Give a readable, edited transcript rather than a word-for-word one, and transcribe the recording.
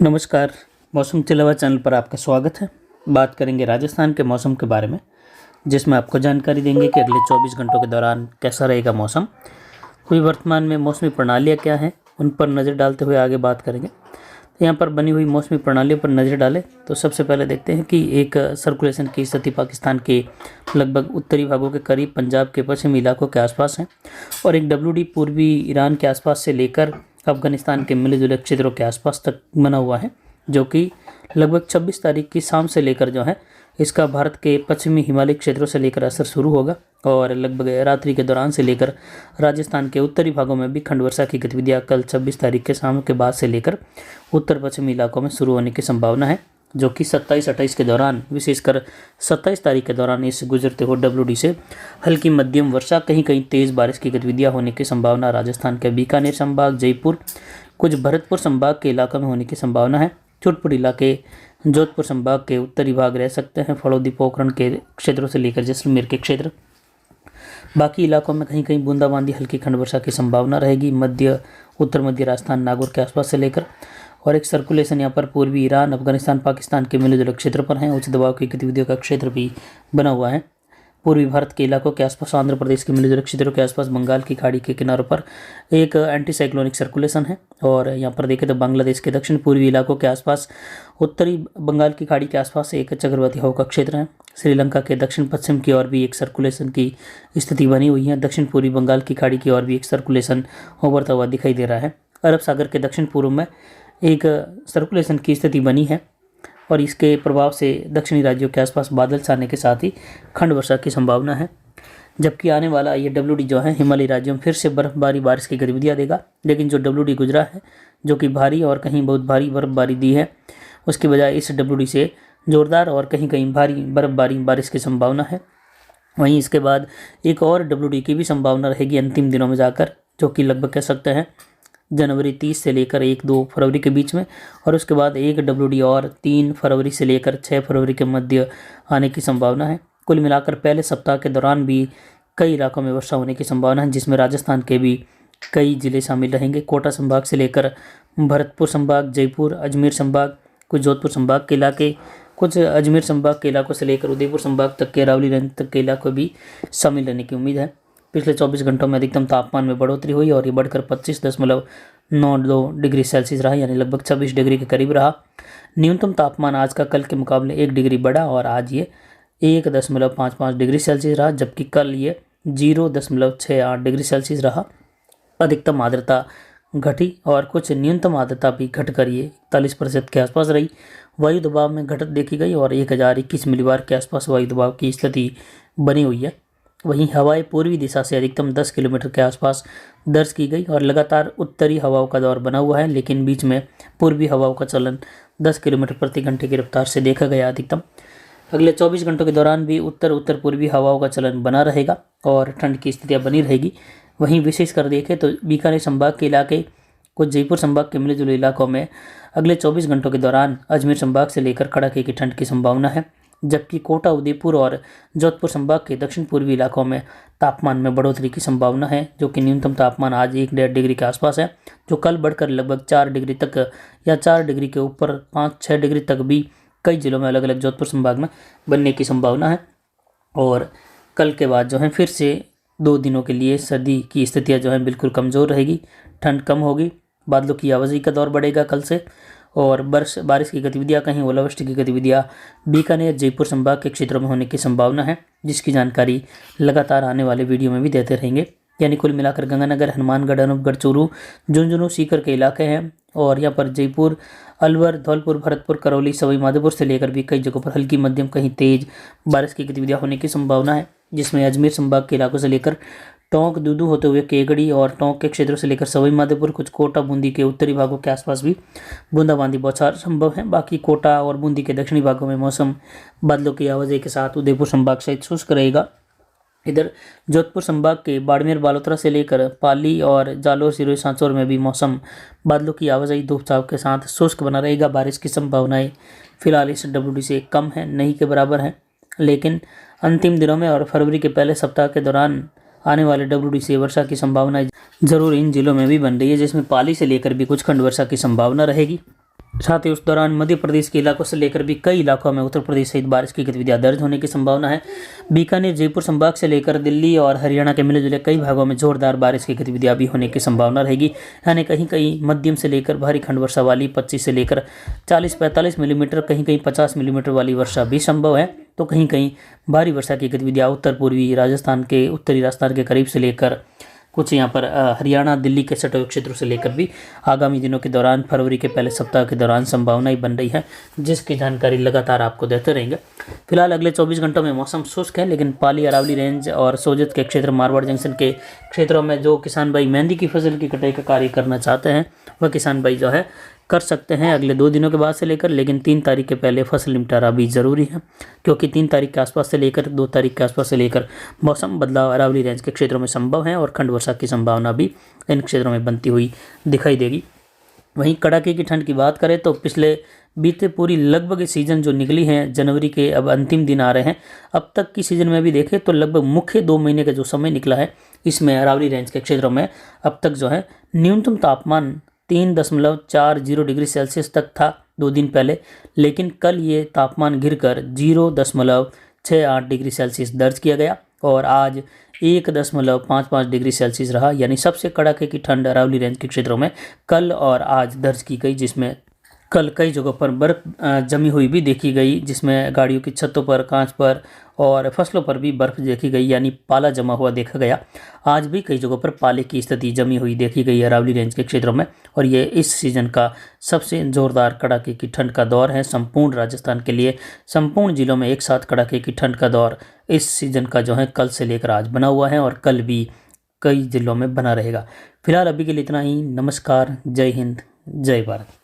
नमस्कार। मौसम चिलवा चैनल पर आपका स्वागत है। बात करेंगे राजस्थान के मौसम के बारे में, जिसमें आपको जानकारी देंगे कि अगले 24 घंटों के दौरान कैसा रहेगा मौसम। कोई वर्तमान में मौसमी प्रणालियाँ क्या हैं, उन पर नज़र डालते हुए आगे बात करेंगे। तो यहाँ पर बनी हुई मौसमी प्रणालियों पर नज़र डालें तो सबसे पहले देखते हैं कि एक सर्कुलेशन की स्थिति पाकिस्तान के लगभग उत्तरी भागों के करीब पंजाब के पश्चिमी इलाकों के आसपास है, और एक WD पूर्वी ईरान के आसपास से लेकर अफगानिस्तान के मिले जुले क्षेत्रों के आसपास तक बना हुआ है, जो कि लगभग 26 तारीख की शाम से लेकर जो है इसका भारत के पश्चिमी हिमालय क्षेत्रों से लेकर असर शुरू होगा, और लगभग रात्रि के दौरान से लेकर राजस्थान के उत्तरी भागों में भी खंड वर्षा की गतिविधियां कल 26 तारीख के शाम के बाद से लेकर उत्तर पश्चिमी इलाकों में शुरू होने की संभावना है, जो कि 27-28 के दौरान, विशेषकर 27 तारीख के दौरान इस गुजरते हुए WD से हल्की मध्यम वर्षा, कहीं कहीं तेज़ बारिश की गतिविधियां होने की संभावना राजस्थान के बीकानेर संभाग, जयपुर, कुछ भरतपुर संभाग के इलाकों में होने की संभावना है। छोटपुर इलाके, जोधपुर संभाग के उत्तरी भाग रह सकते हैं, फड़ौदी पोखरण के क्षेत्रों से लेकर जैसलमेर के क्षेत्र। बाकी इलाकों में कहीं कहीं बूंदाबांदी हल्की खंड वर्षा की संभावना रहेगी, उत्तर मध्य राजस्थान, नागौर के आसपास से लेकर। और एक सर्कुलेशन यहाँ पर पूर्वी ईरान, अफगानिस्तान, पाकिस्तान के मिले जुले क्षेत्र पर है। उच्च दबाव की गतिविधियों का क्षेत्र भी बना हुआ है। पूर्वी भारत के इलाकों के आसपास, आंध्र प्रदेश के मिले जुले क्षेत्रों के आसपास, बंगाल की खाड़ी के किनारों पर एक एंटी साइक्लोनिक सर्कुलेशन है। और यहाँ पर देखें तो बांग्लादेश के दक्षिण पूर्वी इलाकों के आसपास, उत्तरी बंगाल की खाड़ी के आसपास एक चक्रवाती हवा का क्षेत्र है। श्रीलंका के दक्षिण पश्चिम की ओर भी एक सर्कुलेशन की स्थिति बनी हुई है। दक्षिण पूर्वी बंगाल की खाड़ी की ओर भी एक सर्कुलेशन उभरता हुआ दिखाई दे रहा है। अरब सागर के दक्षिण पूर्व में एक सर्कुलेशन की स्थिति बनी है, और इसके प्रभाव से दक्षिणी राज्यों के आसपास बादल छाने के साथ ही खंड वर्षा की संभावना है। जबकि आने वाला ये WD जो है हिमालयी राज्यों में फिर से बर्फबारी, बारिश की गतिविधियां देगा। लेकिन जो WD गुजरा है, जो कि भारी और कहीं बहुत भारी बर्फबारी दी है, उसकी बजाय इस WD से जोरदार और कहीं कहीं भारी बर्फबारी, बारिश की संभावना है। वहीं इसके बाद एक और WD की भी संभावना रहेगी अंतिम दिनों में जाकर, जो कि लगभग कह सकते हैं जनवरी 30 से लेकर 1-2 फरवरी के बीच में, और उसके बाद एक WD और 3 फरवरी से लेकर 6 फरवरी के मध्य आने की संभावना है। कुल मिलाकर पहले सप्ताह के दौरान भी कई इलाकों में वर्षा होने की संभावना है, जिसमें राजस्थान के भी कई जिले शामिल रहेंगे। कोटा संभाग से लेकर भरतपुर संभाग, जयपुर, अजमेर संभाग, कुछ जोधपुर संभाग के इलाके, कुछ अजमेर संभाग के इलाकों से लेकर उदयपुर संभाग तक के, अरावली रेंज तक के इलाकों भी शामिल रहने की उम्मीद है। पिछले 24 घंटों में अधिकतम तापमान में बढ़ोतरी हुई, और ये बढ़कर 25.92 डिग्री सेल्सियस रहा, यानी लगभग 26 डिग्री के करीब रहा। न्यूनतम तापमान आज का कल के मुकाबले 1 डिग्री बढ़ा, और आज ये 1.55 डिग्री सेल्सियस रहा, जबकि कल ये 0.68 डिग्री सेल्सियस रहा। अधिकतम आर्द्रता घटी और कुछ न्यूनतम आर्द्रता भी घटकर ये 41% के आसपास रही। वायु दबाव में घटत देखी गई, और 1021 मिलीबार के आसपास वायु दबाव की स्थिति बनी हुई है। वहीं हवाएं पूर्वी दिशा से अधिकतम 10 किलोमीटर के आसपास दर्ज की गई, और लगातार उत्तरी हवाओं का दौर बना हुआ है, लेकिन बीच में पूर्वी हवाओं का चलन 10 किलोमीटर प्रति घंटे की रफ्तार से देखा गया अधिकतम। अगले 24 घंटों के दौरान भी उत्तर पूर्वी हवाओं का चलन बना रहेगा, और ठंड की स्थितियाँ बनी रहेगी। वहीं विशेषकर देखें तो बीकानेर संभाग के इलाके, कुछ जयपुर संभाग के मिले जुले इलाकों में अगले 24 घंटों के दौरान अजमेर संभाग से लेकर कड़ाके की ठंड की संभावना है। जबकि कोटा, उदयपुर और जोधपुर संभाग के दक्षिण पूर्वी इलाकों में तापमान में बढ़ोतरी की संभावना है, जो कि न्यूनतम तापमान आज 1-1.5 डिग्री के आसपास है, जो कल बढ़कर लगभग 4 डिग्री तक या 4 डिग्री के ऊपर 5-6 डिग्री तक भी कई जिलों में अलग अलग जोधपुर संभाग में बनने की संभावना है। और कल के बाद जो है फिर से 2 दिनों के लिए सर्दी की स्थितियाँ जो हैं बिल्कुल कमज़ोर रहेगी, ठंड कम होगी, बादलों की आवाजाही का दौर बढ़ेगा कल से, और बारिश की गतिविधियां, कहीं ओलावृष्टि की गतिविधियां बीकानेर, जयपुर संभाग के क्षेत्रों में होने की संभावना है, जिसकी जानकारी लगातार आने वाले वीडियो में भी देते रहेंगे। यानी कुल मिलाकर गंगानगर, हनुमानगढ़, अनूपगढ़, चूरू, झुंझुनू, सीकर के इलाके हैं, और यहाँ पर जयपुर, अलवर, धौलपुर, भरतपुर, करौली, सवाई माधोपुर से लेकर भी कई जगहों पर हल्की मध्यम, कहीं तेज बारिश की गतिविधियां होने की संभावना है, जिसमें अजमेर संभाग के इलाकों से लेकर टोंक, दूदू होते हुए केगड़ी और टोंक के क्षेत्रों से लेकर सवाई माधोपुर, कुछ कोटा, बूंदी के उत्तरी भागों के आसपास भी बूंदाबांदी बौछार संभव है। बाकी कोटा और बूंदी के दक्षिणी भागों में मौसम बादलों की आवाजाही के साथ उदयपुर संभाग सहित शुष्क रहेगा। इधर जोधपुर संभाग के बाड़मेर, बालोतरा से लेकर पाली और जालोर, सिरोही, सांचौर में भी मौसम बादलों की आवाजाही, धूप छांव के साथ शुष्क बना रहेगा। बारिश की संभावनाएं फिलहाल इस WD से कम है, नहीं के बराबर है, लेकिन अंतिम दिनों में और फरवरी के पहले सप्ताह के दौरान आने वाले WD से वर्षा की संभावना जरूर इन जिलों में भी बन रही है, जिसमें पाली से लेकर भी कुछ खंड वर्षा की संभावना रहेगी। साथ ही उस दौरान मध्य प्रदेश के इलाकों से लेकर भी कई इलाकों में उत्तर प्रदेश सहित बारिश की गतिविधियां दर्ज होने की संभावना है। बीकानेर, जयपुर संभाग से लेकर दिल्ली और हरियाणा के मिले जुले कई भागों में जोरदार बारिश की गतिविधियां भी होने की संभावना रहेगी। यानी कहीं कहीं मध्यम से लेकर भारी खंड वर्षा वाली 25 से लेकर 40-45 मिलीमीटर, कहीं कहीं 50 मिलीमीटर वाली वर्षा भी संभव है। तो कहीं कहीं भारी वर्षा की गतिविधियां उत्तर पूर्वी राजस्थान के, उत्तरी राजस्थान के करीब से लेकर कुछ यहाँ पर हरियाणा, दिल्ली के सटे हुए क्षेत्रों से लेकर भी आगामी दिनों के दौरान, फरवरी के पहले सप्ताह के दौरान संभावनाएं बन रही है, जिसकी जानकारी लगातार आपको देते रहेंगे। फिलहाल अगले 24 घंटों में मौसम शुष्क है, लेकिन पाली, अरावली रेंज और सोजत के क्षेत्र, मारवाड़ जंक्शन के क्षेत्रों में जो किसान भाई मेहंदी की फसल की कटाई का कार्य करना चाहते हैं, वह किसान भाई जो है कर सकते हैं अगले 2 दिनों के बाद से लेकर। लेकिन 3 तारीख के पहले फसल निपटारा भी ज़रूरी है, क्योंकि 3 तारीख के आसपास से लेकर 2 तारीख के आसपास से लेकर मौसम बदलाव अरावली रेंज के क्षेत्रों में संभव है और खंड वर्षा की संभावना भी इन क्षेत्रों में बनती हुई दिखाई देगी। वहीं कड़ाके की ठंड की बात करें तो पिछले बीते पूरी लगभग सीजन जो निकली है, जनवरी के अब अंतिम दिन आ रहे हैं, अब तक की सीजन में भी देखें तो लगभग मुख्य 2 महीने का जो समय निकला है, इसमें अरावली रेंज के क्षेत्रों में अब तक जो है न्यूनतम तापमान 3.40 डिग्री सेल्सियस तक था 2 दिन पहले, लेकिन कल ये तापमान गिरकर 0.68 डिग्री सेल्सियस दर्ज किया गया और आज 1.55 डिग्री सेल्सियस रहा। यानी सबसे कड़ाके की ठंड अरावली रेंज के क्षेत्रों में कल और आज दर्ज की गई, जिसमें कल कई जगहों पर बर्फ जमी हुई भी देखी गई, जिसमें गाड़ियों की छतों पर, कांच पर और फसलों पर भी बर्फ देखी गई, यानी पाला जमा हुआ देखा गया। आज भी कई जगहों पर पाले की स्थिति जमी हुई देखी गई अरावली रेंज के क्षेत्रों में, और ये इस सीजन का सबसे जोरदार कड़ाके की ठंड का दौर है संपूर्ण राजस्थान के लिए। संपूर्ण जिलों में एक साथ कड़ाके की ठंड का दौर इस सीजन का जो है कल से लेकर आज बना हुआ है और कल भी कई जिलों में बना रहेगा। फिलहाल अभी के लिए इतना ही। नमस्कार, जय हिंद, जय भारत।